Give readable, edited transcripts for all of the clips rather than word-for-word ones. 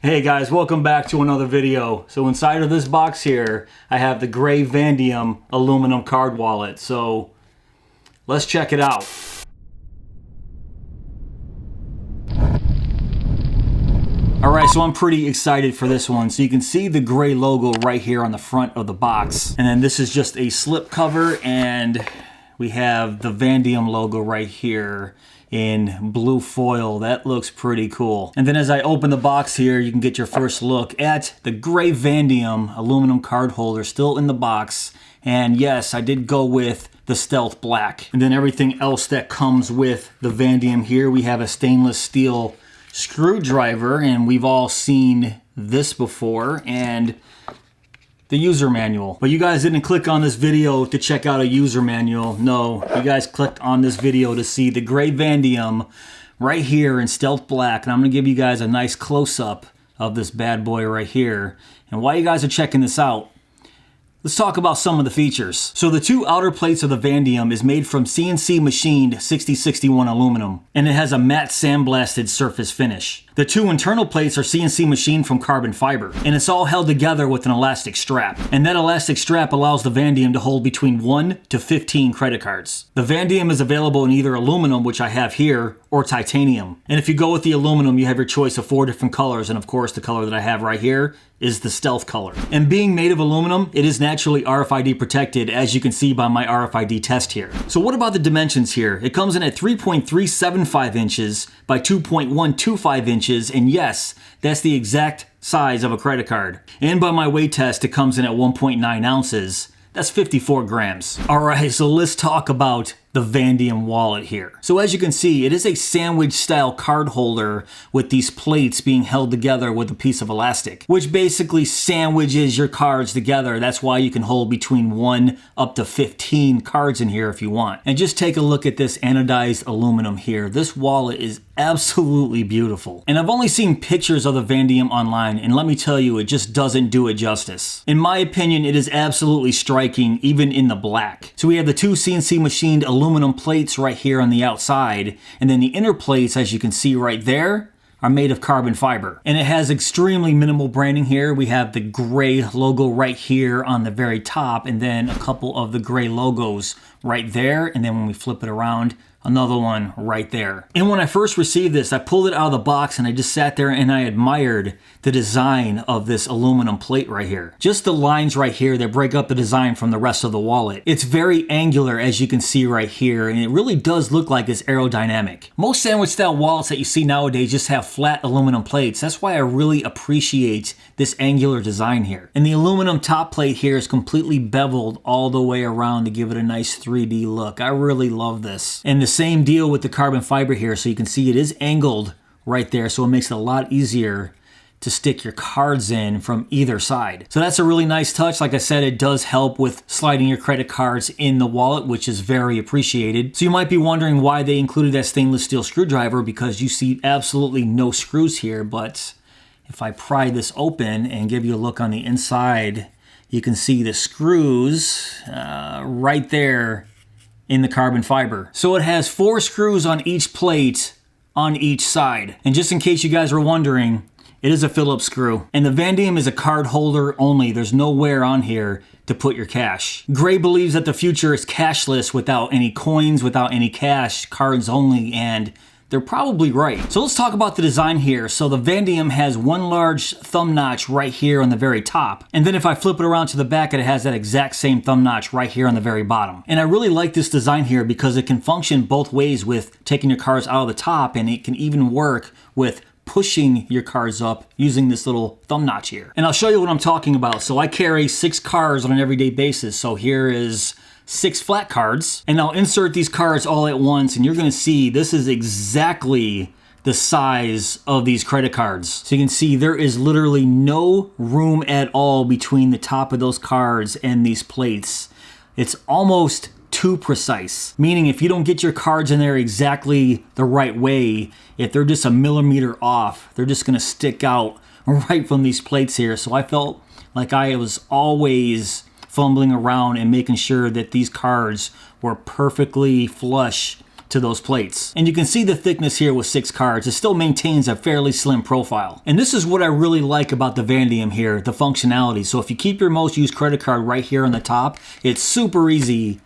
Hey guys, welcome back to another video. So inside of this box here, I have the gray Vandium aluminum card wallet. So let's check it out. Alright, so I'm pretty excited for this one. So you can see the gray logo right here on the front of the box. And then this is just a slip cover, and we have the Vandium logo right here in blue foil. That looks pretty cool. And then as I open the box here, you can get your first look at the gray Vandium aluminum card holder still in the box. And yes, I did go with the stealth black. And then everything else that comes with the Vandium here, we have a stainless steel screwdriver, and we've all seen this before, and the user manual. But you guys didn't click on this video to check out a user manual. No, you guys clicked on this video to see the gray Vandium right here in stealth black. And I'm gonna give you guys a nice close-up of this bad boy right here. And while you guys are checking this out, let's talk about some of the features. So the two outer plates of the Vandium is made from CNC machined 6061 aluminum, and it has a matte sandblasted surface finish. The two internal plates are CNC machined from carbon fiber, and it's all held together with an elastic strap. And that elastic strap allows the Vandium to hold between 1 to 15 credit cards. The Vandium is available in either aluminum, which I have here, or titanium. And if you go with the aluminum, you have your choice of 4 different colors, and of course the color that I have right here is the stealth color. And being made of aluminum, it is naturally RFID protected, as you can see by my RFID test here. So what about the dimensions here? It comes in at 3.375 inches by 2.125 inches, and yes, that's the exact size of a credit card. And by my weight test, it comes in at 1.9 ounces. That's 54 grams. All right, so let's talk about the Vandium wallet here. So as you can see, it is a sandwich style card holder with these plates being held together with a piece of elastic, which basically sandwiches your cards together. That's why you can hold between 1 up to 15 cards in here if you want. And just take a look at this anodized aluminum here. This wallet is absolutely beautiful. And I've only seen pictures of the Vandium online, and let me tell you, it just doesn't do it justice. In my opinion, it is absolutely striking, even in the black. So we have the two CNC machined aluminum plates right here on the outside, and then the inner plates, as you can see right there, are made of carbon fiber. And it has extremely minimal branding here. We have the gray logo right here on the very top, and then a couple of the gray logos right there, and then when we flip it around, another one right there. And when I first received this, I pulled it out of the box and I just sat there and I admired the design of this aluminum plate right here. Just the lines right here that break up the design from the rest of the wallet. It's very angular, as you can see right here, and it really does look like it's aerodynamic. Most sandwich style wallets that you see nowadays just have flat aluminum plates. That's why I really appreciate this angular design here. And the aluminum top plate here is completely beveled all the way around to give it a nice 3D look. I really love this. And the same deal with the carbon fiber here, so you can see it is angled right there, so it makes it a lot easier to stick your cards in from either side. So that's a really nice touch. Like I said, it does help with sliding your credit cards in the wallet, which is very appreciated. So you might be wondering why they included that stainless steel screwdriver, because you see absolutely no screws here. But if I pry this open and give you a look on the inside, you can see the screws right there in the carbon fiber. So it has 4 screws on each plate on each side. And just in case you guys were wondering, it is a Phillips screw. And the Vandium is a card holder only. There's nowhere on here to put your cash. Gray believes that the future is cashless, without any coins, without any cash, cards only, and they're probably right. So let's talk about the design here. So the Vandium has one large thumb notch right here on the very top. And then if I flip it around to the back, it has that exact same thumb notch right here on the very bottom. And I really like this design here because it can function both ways with taking your cards out of the top, and it can even work with pushing your cards up using this little thumb notch here. And I'll show you what I'm talking about. So I carry 6 cards on an everyday basis. So here is 6 flat cards, and I'll insert these cards all at once, and you're gonna see this is exactly the size of these credit cards. So you can see there is literally no room at all between the top of those cards and these plates. It's almost too precise, meaning if you don't get your cards in there exactly the right way, if they're just a millimeter off, they're just gonna stick out right from these plates here. So I felt like I was always fumbling around and making sure that these cards were perfectly flush to those plates. And you can see the thickness here with 6 cards. It still maintains a fairly slim profile. And this is what I really like about the Vandium here, the functionality. So if you keep your most used credit card right here on the top, it's super easy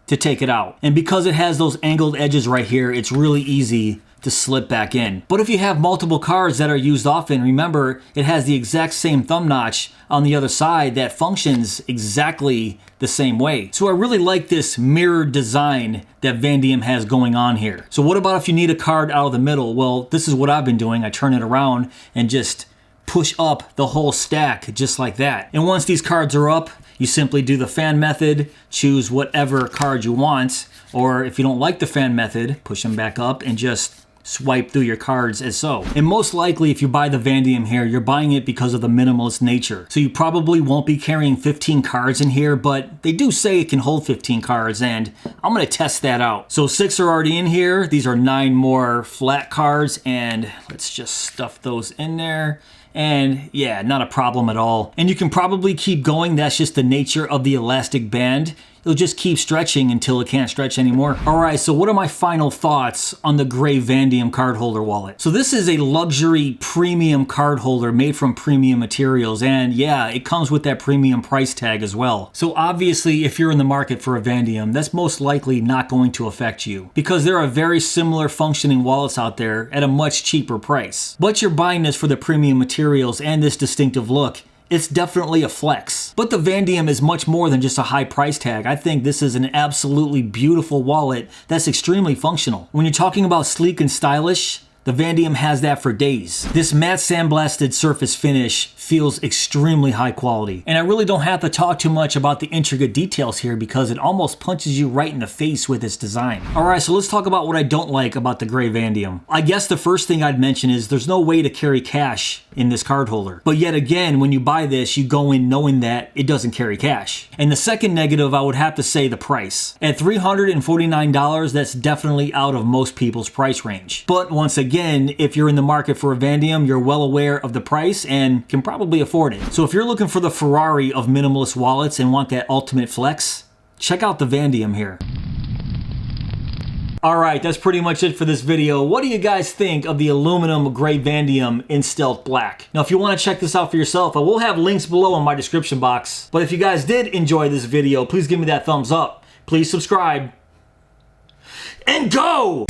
to take it out. And because it has those angled edges right here, it's really easy to slip back in. But if you have multiple cards that are used often, remember it has the exact same thumb notch on the other side that functions exactly the same way. So I really like this mirrored design that Vandium has going on here. So what about if you need a card out of the middle? Well, this is what I've been doing. I turn it around and just push up the whole stack just like that. And once these cards are up, you simply do the fan method, choose whatever card you want, or if you don't like the fan method, push them back up and just swipe through your cards as so. And most likely if you buy the Vandium here, you're buying it because of the minimalist nature. So you probably won't be carrying 15 cards in here, but they do say it can hold 15 cards and I'm gonna test that out. So 6 are already in here. These are 9 more flat cards and let's just stuff those in there. And yeah, not a problem at all. And you can probably keep going. That's just the nature of the elastic band. It'll just keep stretching until it can't stretch anymore. All right, so what are my final thoughts on the gray Vandium card holder wallet? So this is a luxury premium card holder made from premium materials. And yeah, it comes with that premium price tag as well. So obviously, if you're in the market for a Vandium, that's most likely not going to affect you because there are very similar functioning wallets out there at a much cheaper price. But you're buying this for the premium materials and this distinctive look. It's definitely a flex. But the Vandium is much more than just a high price tag. I think this is an absolutely beautiful wallet that's extremely functional. When you're talking about sleek and stylish, the Vandium has that for days. This matte sandblasted surface finish feels extremely high quality. And I really don't have to talk too much about the intricate details here because it almost punches you right in the face with its design. All right, so let's talk about what I don't like about the gray Vandium. I guess the first thing I'd mention is there's no way to carry cash in this card holder. But yet again, when you buy this, you go in knowing that it doesn't carry cash. And the second negative, I would have to say the price. At $349, that's definitely out of most people's price range. But once again, if you're in the market for a Vandium, you're well aware of the price and can probably afford it. So if you're looking for the Ferrari of minimalist wallets and want that ultimate flex, check out the Vandium here. All right, that's pretty much it for this video. What do you guys think of the aluminum gray Vandium in stealth black? Now, if you want to check this out for yourself, I will have links below in my description box. But if you guys did enjoy this video, please give me that thumbs up. Please subscribe. And go!